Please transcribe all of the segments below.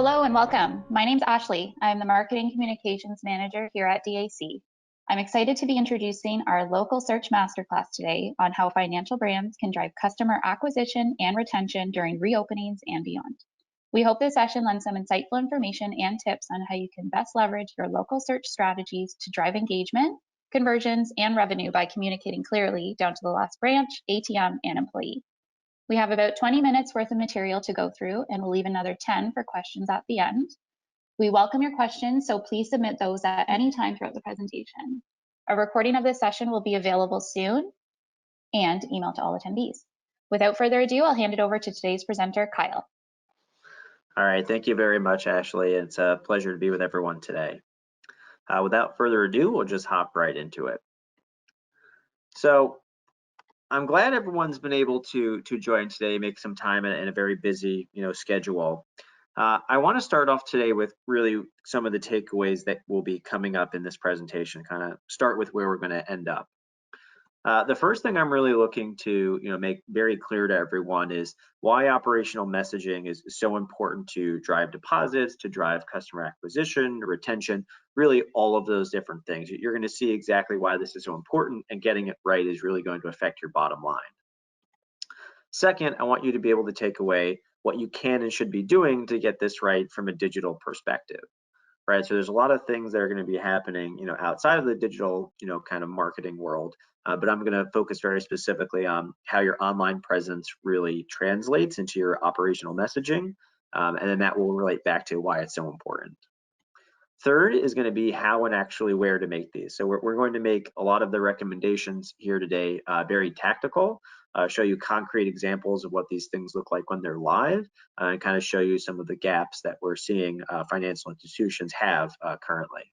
Hello and welcome. My name's Ashley. I'm the Marketing Communications Manager here at DAC. I'm excited to be introducing our local Search Masterclass today on how financial brands can drive customer acquisition and retention during reopenings and beyond. We hope this session lends some insightful information and tips on how you can best leverage your local search strategies to drive engagement, conversions, and revenue by communicating clearly down to the last branch, ATM, and employee. We have about 20 minutes worth of material to go through, and we'll leave another 10 for questions at the end. We welcome your questions, so please submit those at any time throughout the presentation. A recording of this session will be available soon and emailed to all attendees. Without further ado, I'll hand it over to today's presenter, Kyle. All right, thank you very much, Ashley. It's a pleasure to be with everyone today. Without further ado, we'll just hop right into it. So I'm glad everyone's been able to join today, make some time in a very busy schedule. I want to start off today with really some of the takeaways that will be coming up in this presentation, kind of start with where we're going to end up. The first thing I'm really looking to make very clear to everyone is why operational messaging is so important to drive deposits, to drive customer acquisition, retention, really all of those different things. You're going to see exactly why this is so important, and getting it right is really going to affect your bottom line. Second, I want you to be able to take away what you can and should be doing to get this right from a digital perspective. Right, so there's a lot of things that are going to be happening, outside of the digital, kind of marketing world. But I'm going to focus very specifically on how your online presence really translates into your operational messaging, and then that will relate back to why it's so important. Third is going to be how and actually where to make these. So we're going to make a lot of the recommendations here today very tactical, show you concrete examples of what these things look like when they're live, and kind of show you some of the gaps that we're seeing financial institutions have currently.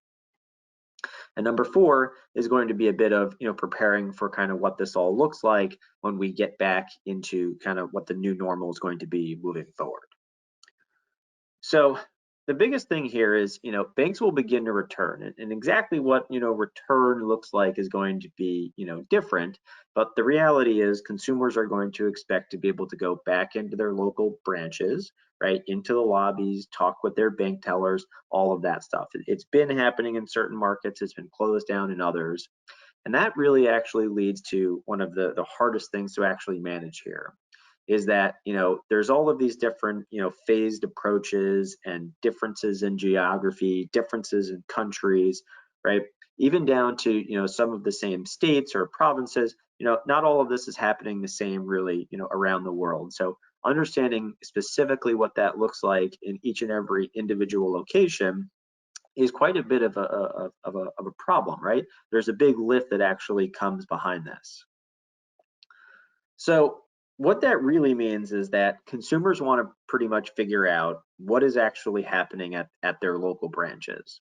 And number 4 is going to be a bit of preparing for kind of what this all looks like when we get back into kind of what the new normal is going to be moving forward. So the biggest thing here is banks will begin to return, and exactly what return looks like is going to be different, but the reality is consumers are going to expect to be able to go back into their local branches, right, into the lobbies, talk with their bank tellers, all of that stuff. It's been happening in certain markets, it's been closed down in others, and that really actually leads to one of the hardest things to actually manage here. Is that there's all of these different phased approaches and differences in geography, differences in countries, right? Even down to some of the same states or provinces. Not all of this is happening the same really around the world. So understanding specifically what that looks like in each and every individual location is quite a bit of a problem, right? There's a big lift that actually comes behind this. So what that really means is that consumers want to pretty much figure out what is actually happening at their local branches.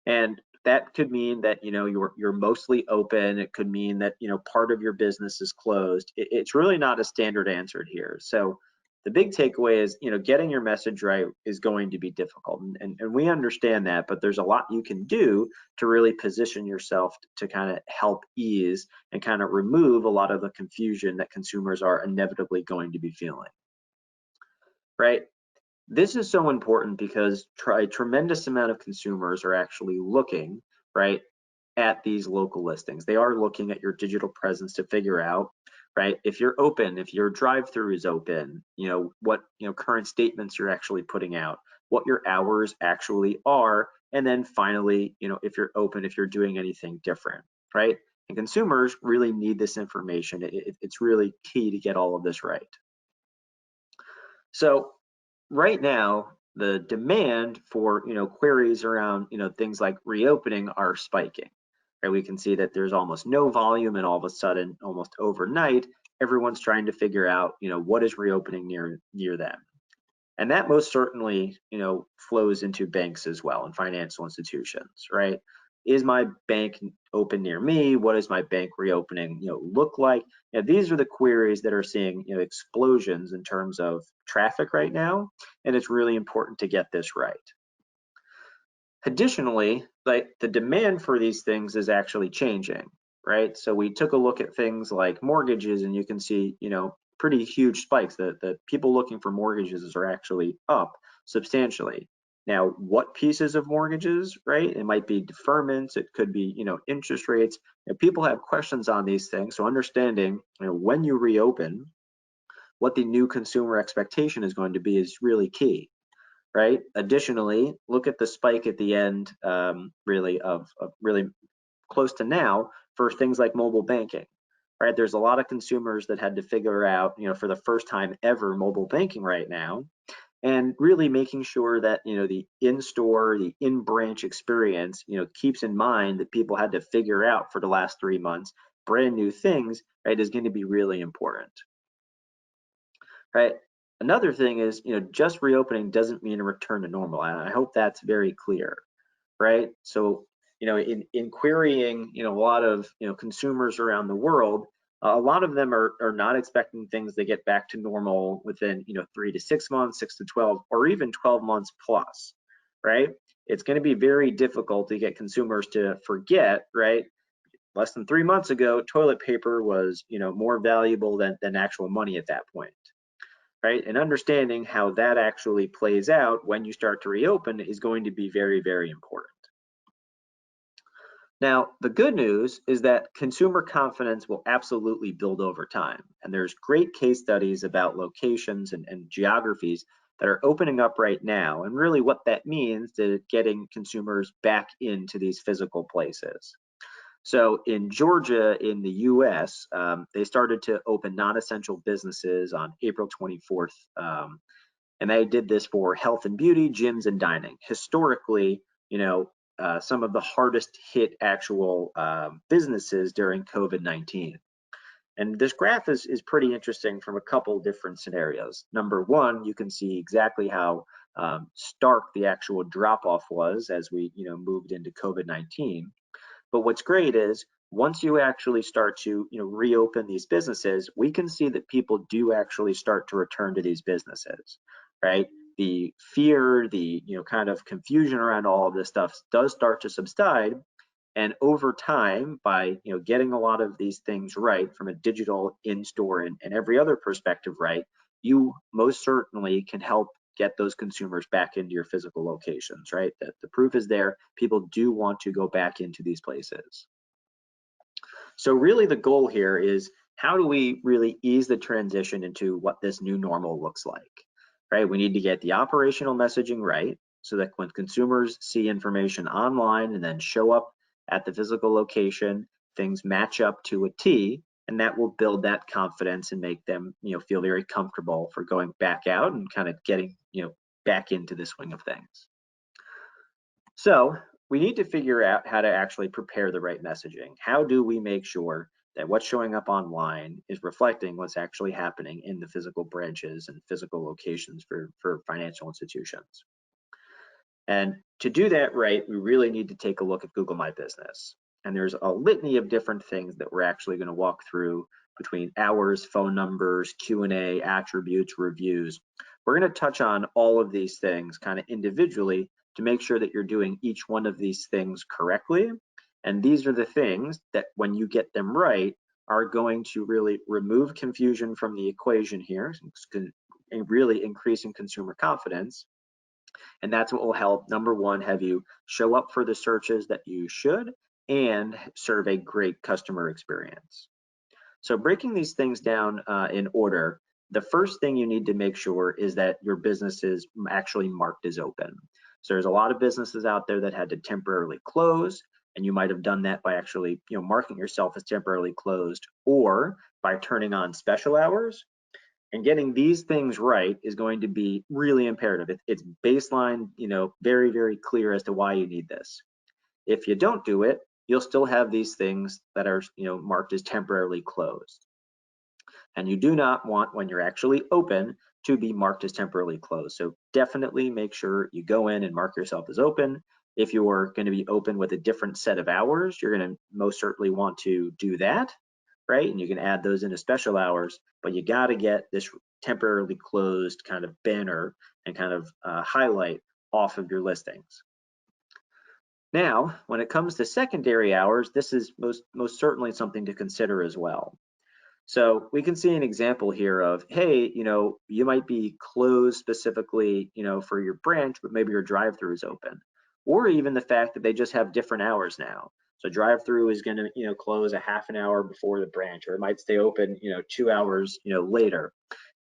And that could mean that you're mostly open. It could mean that part of your business is closed. It's really not a standard answer here. So the big takeaway is getting your message right is going to be difficult, and we understand that, but there's a lot you can do to really position yourself to kind of help ease and kind of remove a lot of the confusion that consumers are inevitably going to be feeling. Right? This is so important because a tremendous amount of consumers are actually looking, right, at these local listings. They are looking at your digital presence to figure out, right, if you're open, if your drive-through is open, what current statements you're actually putting out, what your hours actually are, and then finally, if you're open, if you're doing anything different, right? And consumers really need this information. It's really key to get all of this right. So right now, the demand for queries around things like reopening are spiking. Right? We can see that there's almost no volume, and all of a sudden, almost overnight, everyone's trying to figure out what is reopening near them. And that most certainly flows into banks as well, and financial institutions, right? Is my bank open near me? What does my bank reopening look like? These are the queries that are seeing explosions in terms of traffic right now, and it's really important to get this right. Additionally, like the demand for these things is actually changing, right? So we took a look at things like mortgages, and you can see pretty huge spikes. The people looking for mortgages are actually up substantially. Now, what pieces of mortgages, right? It might be deferments, it could be, interest rates. People have questions on these things, so understanding, when you reopen, what the new consumer expectation is going to be is really key, right? Additionally, look at the spike at the end, really close to now for things like mobile banking, right? There's a lot of consumers that had to figure out, for the first time ever, mobile banking right now, and really making sure that the in-store, the in-branch experience, keeps in mind that people had to figure out for the last 3 months brand new things, right, is going to be really important, right? Another thing is, just reopening doesn't mean a return to normal. I hope that's very clear, right? So, in querying, a lot of, consumers around the world, a lot of them are not expecting things to get back to normal within, 3 to 6 months, 6 to 12, or even 12 months plus, right? It's going to be very difficult to get consumers to forget, right? Less than 3 months ago, toilet paper was, more valuable than actual money at that point, right? And understanding how that actually plays out when you start to reopen is going to be very, very important. Now, the good news is that consumer confidence will absolutely build over time. And there's great case studies about locations and geographies that are opening up right now, and really what that means to getting consumers back into these physical places. So in Georgia, in the US, they started to open non-essential businesses on April 24th. And they did this for health and beauty, gyms, and dining. Historically, some of the hardest hit actual businesses during COVID-19. And this graph is pretty interesting from a couple different scenarios. Number one, you can see exactly how stark the actual drop off was as we moved into COVID-19. But what's great is once you actually start to reopen these businesses, we can see that people do actually start to return to these businesses, right? The fear, the kind of confusion around all of this stuff does start to subside, and over time, by getting a lot of these things right from a digital, in-store, and every other perspective right, you most certainly can help get those consumers back into your physical locations, right? That the proof is there. People do want to go back into these places. So really the goal here is, how do we really ease the transition into what this new normal looks like, right? We need to get the operational messaging right so that when consumers see information online and then show up at the physical location, things match up to a T, and that will build that confidence and make them feel very comfortable for going back out and kind of getting back into the swing of things. So we need to figure out how to actually prepare the right messaging. How do we make sure that what's showing up online is reflecting what's actually happening in the physical branches and physical locations for financial institutions? And to do that right, we really need to take a look at Google My Business. And there's a litany of different things that we're actually going to walk through between hours, phone numbers, Q&A, attributes, reviews. We're going to touch on all of these things kind of individually to make sure that you're doing each one of these things correctly. And these are the things that when you get them right are going to really remove confusion from the equation here, and really increasing consumer confidence. And that's what will help, number one, have you show up for the searches that you should and serve a great customer experience. So breaking these things down in order, the first thing you need to make sure is that your business is actually marked as open. So there's a lot of businesses out there that had to temporarily close, and you might have done that by actually marking yourself as temporarily closed, or by turning on special hours. And getting these things right is going to be really imperative. It's baseline, very, very clear as to why you need this. If you don't do it, you'll still have these things that are, marked as temporarily closed. And you do not want, when you're actually open, to be marked as temporarily closed. So definitely make sure you go in and mark yourself as open. If you're going to be open with a different set of hours, you're going to most certainly want to do that, right? And you can add those into special hours, but you got to get this temporarily closed kind of banner and kind of highlight off of your listings. Now, when it comes to secondary hours, this is most certainly something to consider as well. So we can see an example here of, hey, you might be closed specifically, for your branch, but maybe your drive-through is open. Or even the fact that they just have different hours now. So drive-through is going to, close a half an hour before the branch, or it might stay open, 2 hours, later.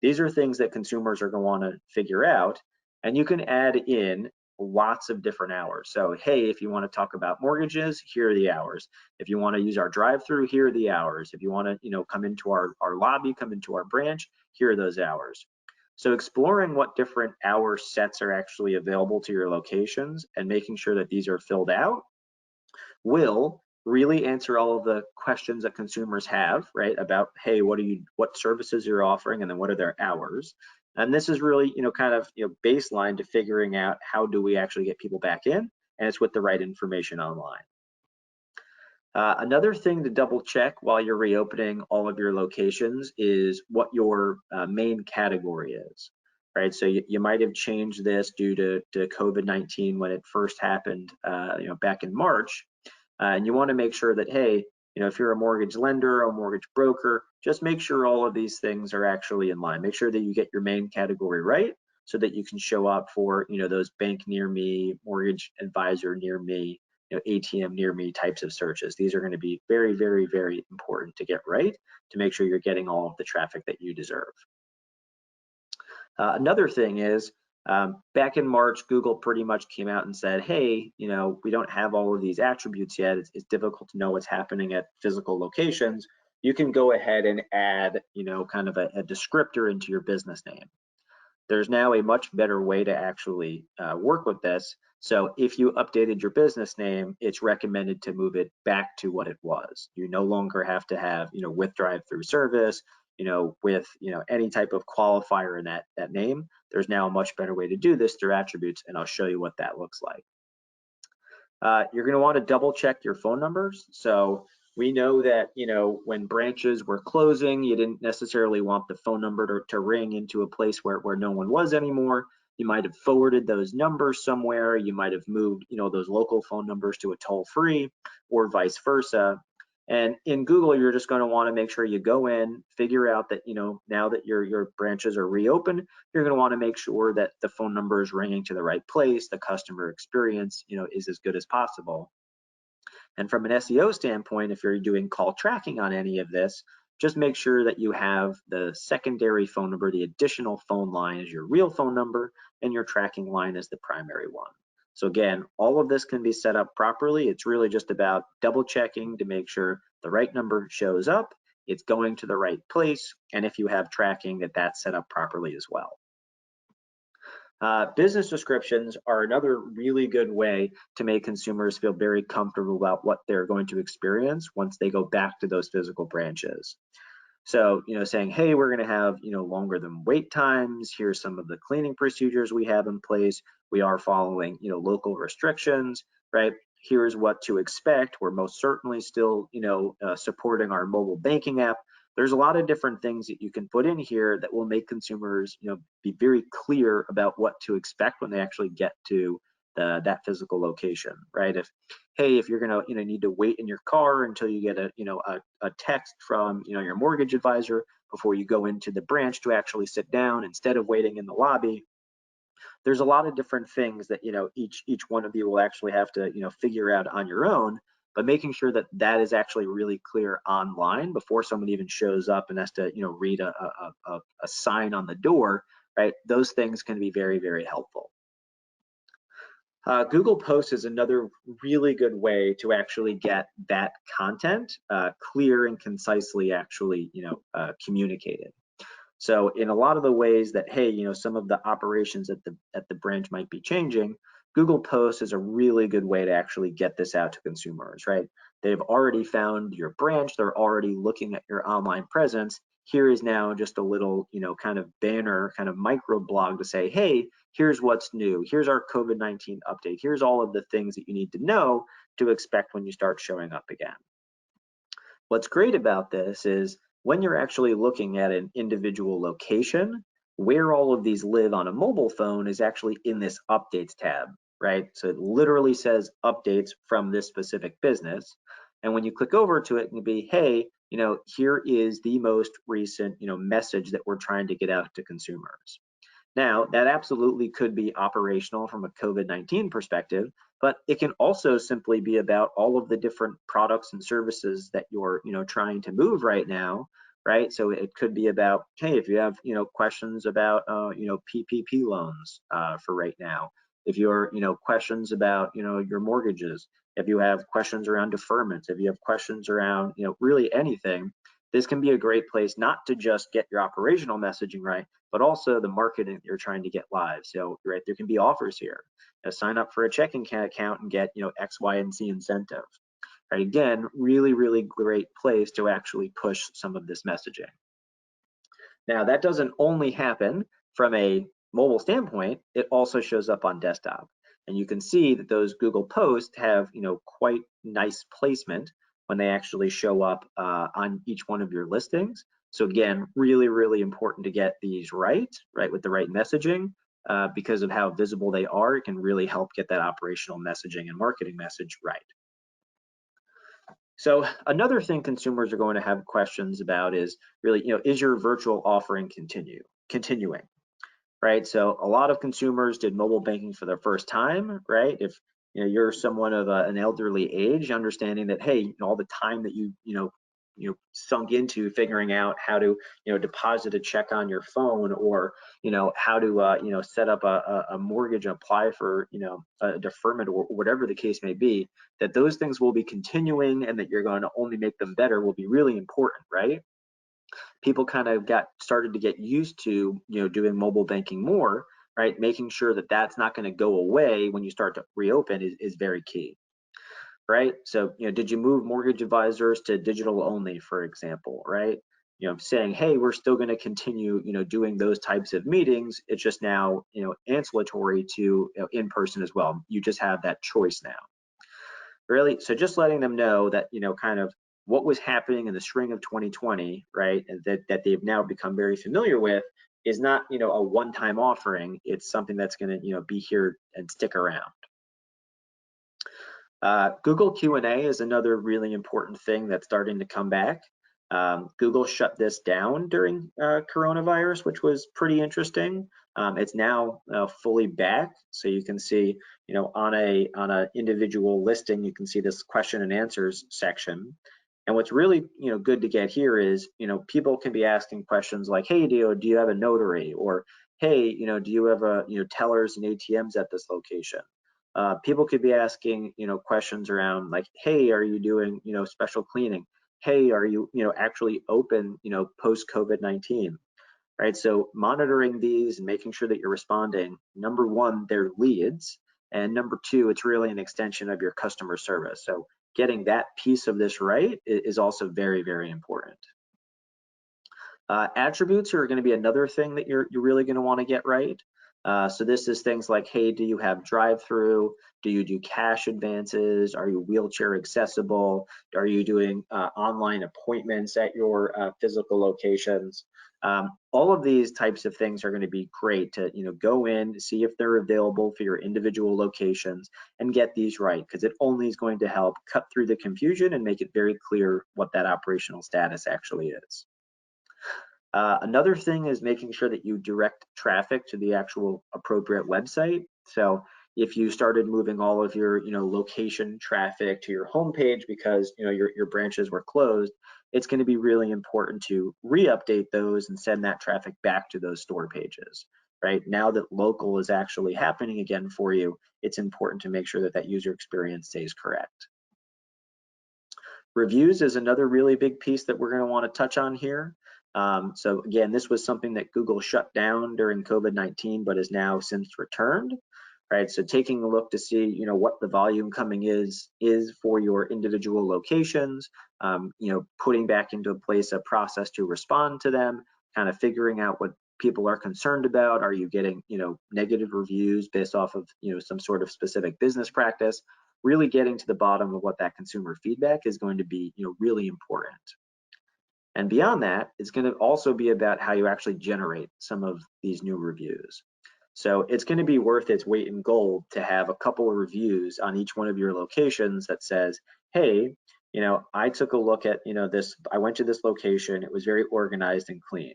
These are things that consumers are going to want to figure out. And you can add in lots of different hours. So, hey, if you want to talk about mortgages, here are the hours. If you want to use our drive-through, here are the hours. If you want to, come into our lobby, come into our branch, here are those hours. So exploring what different hour sets are actually available to your locations and making sure that these are filled out will really answer all of the questions that consumers have, right? About, hey, what services you're offering, and then what are their hours? And this is really, kind of, baseline to figuring out how do we actually get people back in, and it's with the right information online. Another thing to double check while you're reopening all of your locations is what your main category is, right? So you might have changed this due to COVID-19 when it first happened, back in March, and you want to make sure that, hey, if you're a mortgage lender or a mortgage broker, just make sure all of these things are actually in line. Make sure that you get your main category right so that you can show up for, those bank near me, mortgage advisor near me, ATM near me types of searches. These are going to be very, very, very important to get right to make sure you're getting all of the traffic that you deserve. Another thing is, back in March, Google pretty much came out and said, hey, we don't have all of these attributes yet. It's difficult to know what's happening at physical locations. You can go ahead and add, kind of a descriptor into your business name. There's now a much better way to actually work with this. So if you updated your business name, it's recommended to move it back to what it was. You no longer have to have, with drive-through service, with, any type of qualifier in that name. There's now a much better way to do this through attributes, and I'll show you what that looks like. You're going to want to double check your phone numbers. So we know that, when branches were closing, you didn't necessarily want the phone number to ring into a place where no one was anymore. You might have forwarded those numbers somewhere. You might have moved, those local phone numbers to a toll-free or vice versa. And in Google, you're just going to want to make sure you go in, figure out that, now that your branches are reopened, you're going to want to make sure that the phone number is ringing to the right place, the customer experience, is as good as possible. And from an SEO standpoint, if you're doing call tracking on any of this, just make sure that you have the secondary phone number, the additional phone line is your real phone number, and your tracking line is the primary one. So again, all of this can be set up properly. It's really just about double checking to make sure the right number shows up, it's going to the right place, and if you have tracking, that's set up properly as well. Business descriptions are another really good way to make consumers feel very comfortable about what they're going to experience once they go back to those physical branches. So, saying, hey, we're going to have, longer than wait times. Here's some of the cleaning procedures we have in place. We are following, local restrictions, right? Here's what to expect. We're most certainly still, supporting our mobile banking app. There's a lot of different things that you can put in here that will make consumers, be very clear about what to expect when they actually get to that physical location, right? If you're gonna, need to wait in your car until you get a text from, your mortgage advisor before you go into the branch to actually sit down instead of waiting in the lobby. There's a lot of different things that, each one of you will actually have to, figure out on your own, but making sure that that is actually really clear online before someone even shows up and has to, read a sign on the door, right? Those things can be very, very helpful. Google Posts is another really good way to actually get that content clear and concisely actually, communicated. So in a lot of the ways that, hey, some of the operations at the branch might be changing, Google Posts is a really good way to actually get this out to consumers, right? They've already found your branch, they're already looking at your online presence. Here is now just a little, kind of banner, kind of micro blog to say, hey, here's what's new. Here's our COVID-19 update. Here's all of the things that you need to know to expect when you start showing up again. What's great about this is when you're actually looking at an individual location, where all of these live on a mobile phone is actually in this updates tab, right? So it literally says updates from this specific business. And when you click over to it, it can be, hey, here is the most recent, message that we're trying to get out to consumers. Now, that absolutely could be operational from a COVID-19 perspective, but it can also simply be about all of the different products and services that you're, trying to move right now, right? So it could be about, hey, if you have, questions about, PPP loans for right now, if you're, questions about, your mortgages, if you have questions around deferments, if you have questions around, really anything, this can be a great place not to just get your operational messaging right, but also the marketing that you're trying to get live. So, right, there can be offers here. Sign up for a checking account and get, X, Y, and Z incentive. Right, again, really, really great place to actually push some of this messaging. Now, that doesn't only happen from a mobile standpoint, it also shows up on desktop. And you can see that those Google posts have, quite nice placement when they actually show up on each one of your listings. So again, really, really important to get these right, with the right messaging, because of how visible they are. It can really help get that operational messaging and marketing message right. So another thing consumers are going to have questions about is really, is your virtual offering continuing? Right? So a lot of consumers did mobile banking for their first time, right? If you're someone of an elderly age, understanding that, hey, all the time that you sunk into figuring out how to deposit a check on your phone, or how to set up a mortgage, apply for a deferment, or whatever the case may be, that those things will be continuing and that you're going to only make them better will be really important, right? People kind of started to get used to doing mobile banking more, right? Making sure that that's not going to go away when you start to reopen is very key, right? So did you move mortgage advisors to digital only, for example, right? Saying, hey, we're still going to continue doing those types of meetings, it's just now ancillary to in person as well. You just have that choice now, really. So just letting them know that kind of what was happening in the spring of 2020, right, and that they've now become very familiar with, is not a one-time offering. It's something that's going to be here and stick around. Google Q&A is another really important thing that's starting to come back. Google shut this down during coronavirus, which was pretty interesting. It's now fully back, so you can see, on a individual listing, you can see this question and answers section. And what's really good to get here is people can be asking questions like, hey, do you have a notary, or hey, do you have a tellers and ATMs at this location? People could be asking questions around like, hey, are you doing special cleaning? Hey, are you actually open post COVID-19? Right, so monitoring these and making sure that you're responding, number one, they're leads, and number two, it's really an extension of your customer service. So getting that piece of this right is also very, very important. Attributes are going to be another thing that you're really going to want to get right. So this is things like, hey, do you have drive-through? Do you do cash advances? Are you wheelchair accessible? Are you doing online appointments at your physical locations? All of these types of things are going to be great to go in, see if they're available for your individual locations, and get these right, because it only is going to help cut through the confusion and make it very clear what that operational status actually is. Another thing is making sure that you direct traffic to the actual appropriate website. So if you started moving all of your location traffic to your homepage because your branches were closed, it's going to be really important to re-update those and send that traffic back to those store pages. Right now that local is actually happening again for you, it's important to make sure that that user experience stays correct. Reviews is another really big piece that we're going to want to touch on here. So again, this was something that Google shut down during COVID-19, but has now since returned, right? So taking a look to see, what the volume coming is for your individual locations, putting back into place a process to respond to them, kind of figuring out what people are concerned about. Are you getting, negative reviews based off of, some sort of specific business practice? Really getting to the bottom of what that consumer feedback is going to be, really important. And beyond that, it's going to also be about how you actually generate some of these new reviews. So it's going to be worth its weight in gold to have a couple of reviews on each one of your locations that says, hey, I took a look at, this, I went to this location, it was very organized and clean.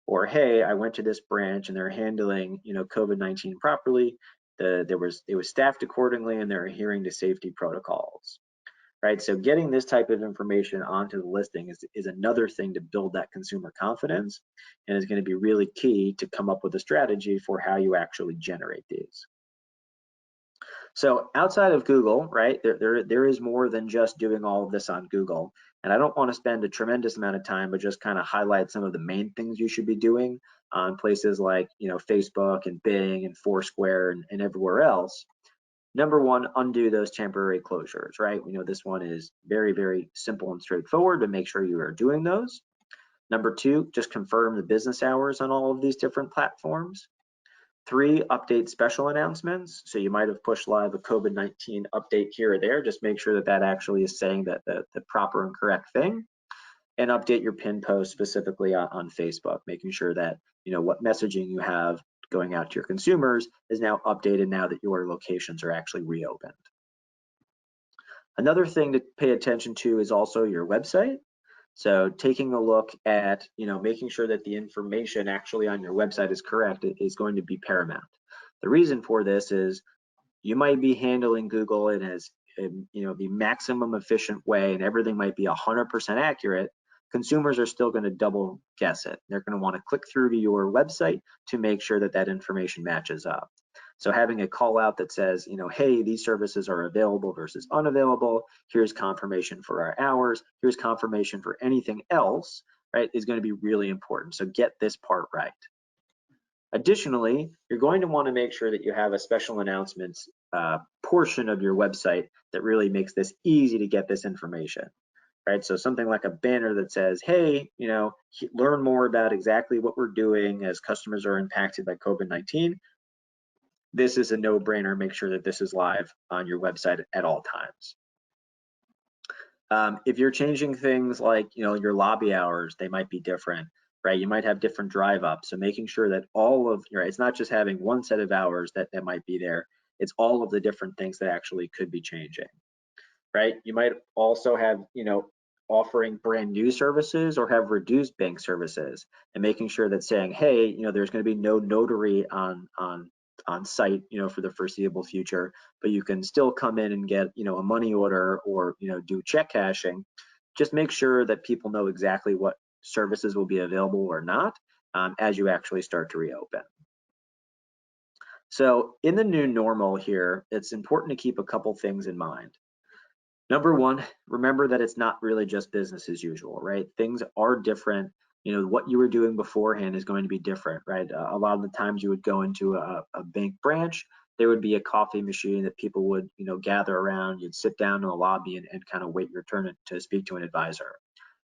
Or, hey, I went to this branch and they're handling, COVID-19 properly. It was staffed accordingly and they're adhering to safety protocols, right? So getting this type of information onto the listing is another thing to build that consumer confidence, and is going to be really key to come up with a strategy for how you actually generate these. So outside of Google, right, there is more than just doing all of this on Google. And I don't want to spend a tremendous amount of time, but just kind of highlight some of the main things you should be doing on places like, Facebook and Bing and Foursquare and everywhere else. Number one, undo those temporary closures, right? We know this one is very, very simple and straightforward, but make sure you are doing those. Number two, just confirm the business hours on all of these different platforms. 3, update special announcements. So you might have pushed live a COVID-19 update here or there. Just make sure that that actually is saying that the proper and correct thing. And update your pin post specifically on Facebook, making sure that what messaging you have going out to your consumers is now updated now that your locations are actually reopened. Another thing to pay attention to is also your website. So taking a look at, making sure that the information actually on your website is correct is going to be paramount. The reason for this is you might be handling Google in as, the maximum efficient way, and everything might be 100% accurate. Consumers are still going to double guess it. They're going to want to click through to your website to make sure that that information matches up. So having a call out that says, hey, these services are available versus unavailable, here's confirmation for our hours, here's confirmation for anything else, right, is going to be really important. So get this part right. Additionally, you're going to want to make sure that you have a special announcements portion of your website that really makes this easy to get this information, right? So something like a banner that says, hey, learn more about exactly what we're doing as customers are impacted by COVID-19. This is a no-brainer. Make sure that this is live on your website at all times. If you're changing things like, your lobby hours, they might be different, right? You might have different drive ups. So making sure that all of, right, it's not just having one set of hours that might be there. It's all of the different things that actually could be changing, right? You might also have, offering brand new services or have reduced bank services, and making sure that saying, hey, there's going to be no notary on site, for the foreseeable future, but you can still come in and get, a money order or, do check cashing. Just make sure that people know exactly what services will be available or not as you actually start to reopen. So in the new normal here, it's important to keep a couple things in mind. Number one, remember that it's not really just business as usual, right? Things are different. What you were doing beforehand is going to be different, right? A lot of the times you would go into a bank branch, there would be a coffee machine that people would, gather around. You'd sit down in the lobby and kind of wait your turn to speak to an advisor,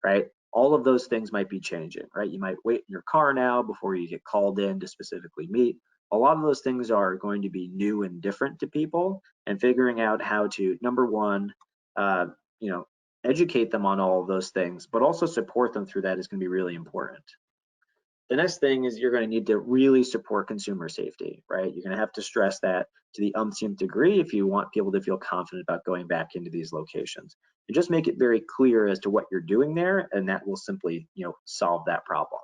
right? All of those things might be changing, right? You might wait in your car now before you get called in to specifically meet. A lot of those things are going to be new and different to people, and figuring out how to, number one, educate them on all of those things, but also support them through that is going to be really important. The next thing is you're going to need to really support consumer safety, right? You're going to have to stress that to the umpteenth degree if you want people to feel confident about going back into these locations. And just make it very clear as to what you're doing there, and that will simply, solve that problem.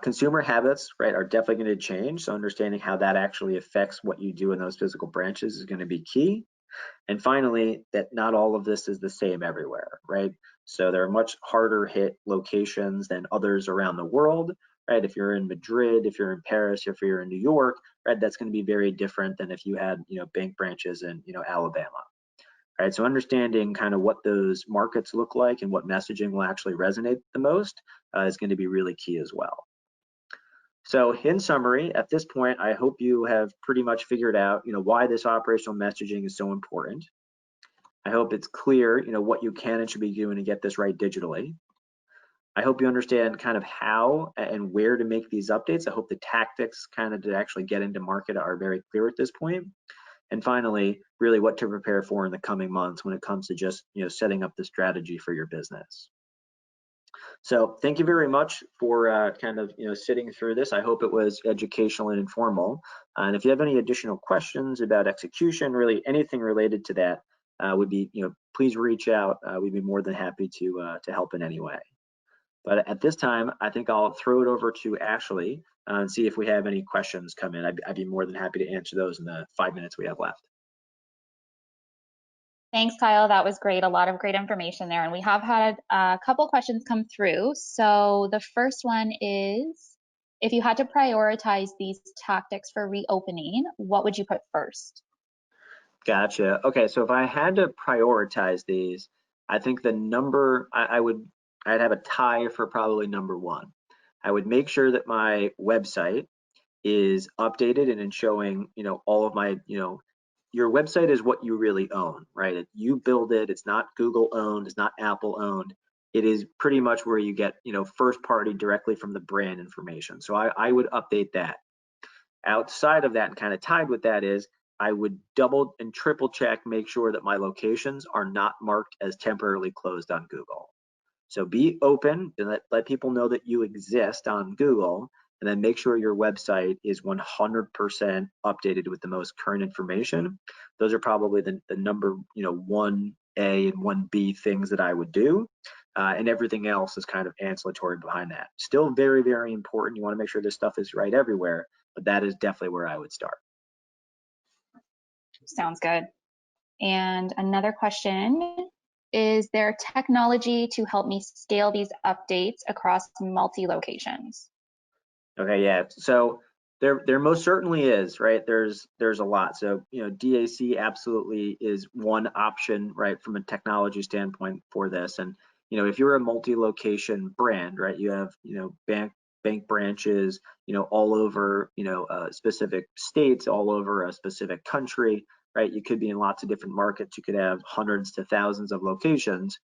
Consumer habits, right, are definitely going to change. So understanding how that actually affects what you do in those physical branches is going to be key. And finally, that not all of this is the same everywhere, right? So there are much harder hit locations than others around the world, right? If you're in Madrid, if you're in Paris, if you're in New York, right, that's going to be very different than if you had, bank branches in, Alabama, right? So understanding kind of what those markets look like and what messaging will actually resonate the most is going to be really key as well. So in summary, at this point, I hope you have pretty much figured out, why this operational messaging is so important. I hope it's clear, what you can and should be doing to get this right digitally. I hope you understand kind of how and where to make these updates. I hope the tactics kind of to actually get into market are very clear at this point. And finally, really what to prepare for in the coming months when it comes to just, setting up the strategy for your business. So thank you very much for kind of sitting through this. I hope it was educational and informal. And if you have any additional questions about execution, really anything related to that, would be please reach out. We'd be more than happy to help in any way. But at this time, I think I'll throw it over to Ashley and see if we have any questions come in. I'd be more than happy to answer those in the 5 minutes we have left. Thanks, Kyle. That was great. A lot of great information there. And we have had a couple questions come through. So the first one is, if you had to prioritize these tactics for reopening, what would you put first? Gotcha. Okay, so if I had to prioritize these, I think the number I'd have a tie for probably number one. I would make sure that my website is updated and in showing, all of my, your website is what you really own, right? You build it. It's not Google owned. It's not Apple owned. It is pretty much where you get, first party directly from the brand information. So I would update that. Outside of that, and kind of tied with that, is I would double and triple check, make sure that my locations are not marked as temporarily closed on Google. So be open and let people know that you exist on Google, and then make sure your website is 100% updated with the most current information. Those are probably the number 1A and 1B things that I would do. And everything else is kind of ancillary behind that. Still very, very important. You want to make sure this stuff is right everywhere, but that is definitely where I would start. Sounds good. And another question, is there technology to help me scale these updates across multi-locations? Okay, yeah. So there most certainly is, right? There's a lot. So, DAC absolutely is one option, right, from a technology standpoint for this. And, if you're a multi-location brand, right, you have, bank branches, all over, specific states, all over a specific country, right? You could be in lots of different markets. You could have hundreds to thousands of locations,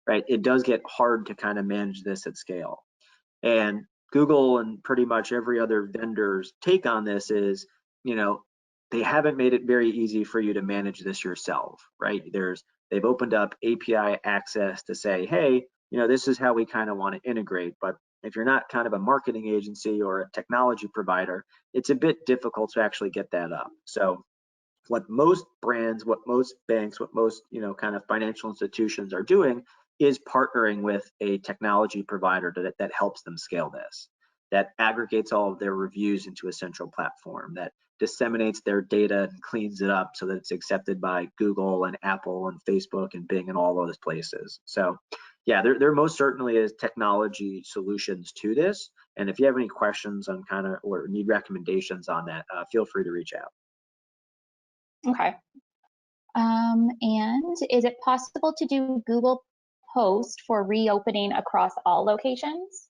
right? It does get hard to kind of manage this at scale. And Google and pretty much every other vendor's take on this is, they haven't made it very easy for you to manage this yourself, right? They've opened up API access to say, hey, this is how we kind of want to integrate. But if you're not kind of a marketing agency or a technology provider, it's a bit difficult to actually get that up. So what most brands, what most banks, what most, kind of financial institutions are doing is partnering with a technology provider that helps them scale this, that aggregates all of their reviews into a central platform, that disseminates their data and cleans it up so that it's accepted by Google and Apple and Facebook and Bing and all those places. So yeah, there most certainly is technology solutions to this. And if you have any questions on kind of, or need recommendations on that, feel free to reach out. Okay. And is it possible to do Google Post for reopening across all locations?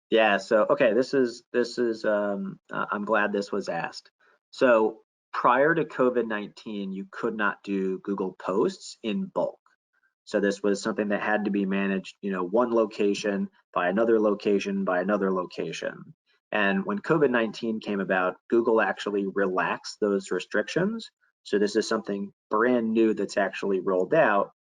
Yeah, so okay, this is I'm glad this was asked. So prior to COVID-19, you could not do Google Posts in bulk. So this was something that had to be managed, one location by another location by another location. And when COVID-19 came about, Google actually relaxed those restrictions. So this is something brand new that's actually rolled out.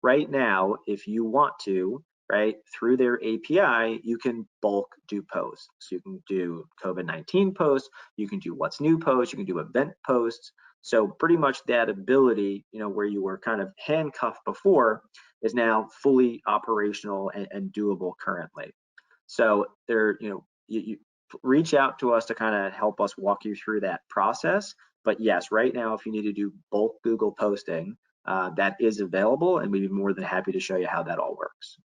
Right now, if you want to, right, through their API, you can bulk do posts. So you can do COVID-19 posts, you can do what's new posts, you can do event posts. So pretty much that ability, where you were kind of handcuffed before, is now fully operational and doable currently. So there, you reach out to us to kind of help us walk you through that process. But yes, right now, if you need to do bulk Google posting, that is available, and we'd be more than happy to show you how that all works.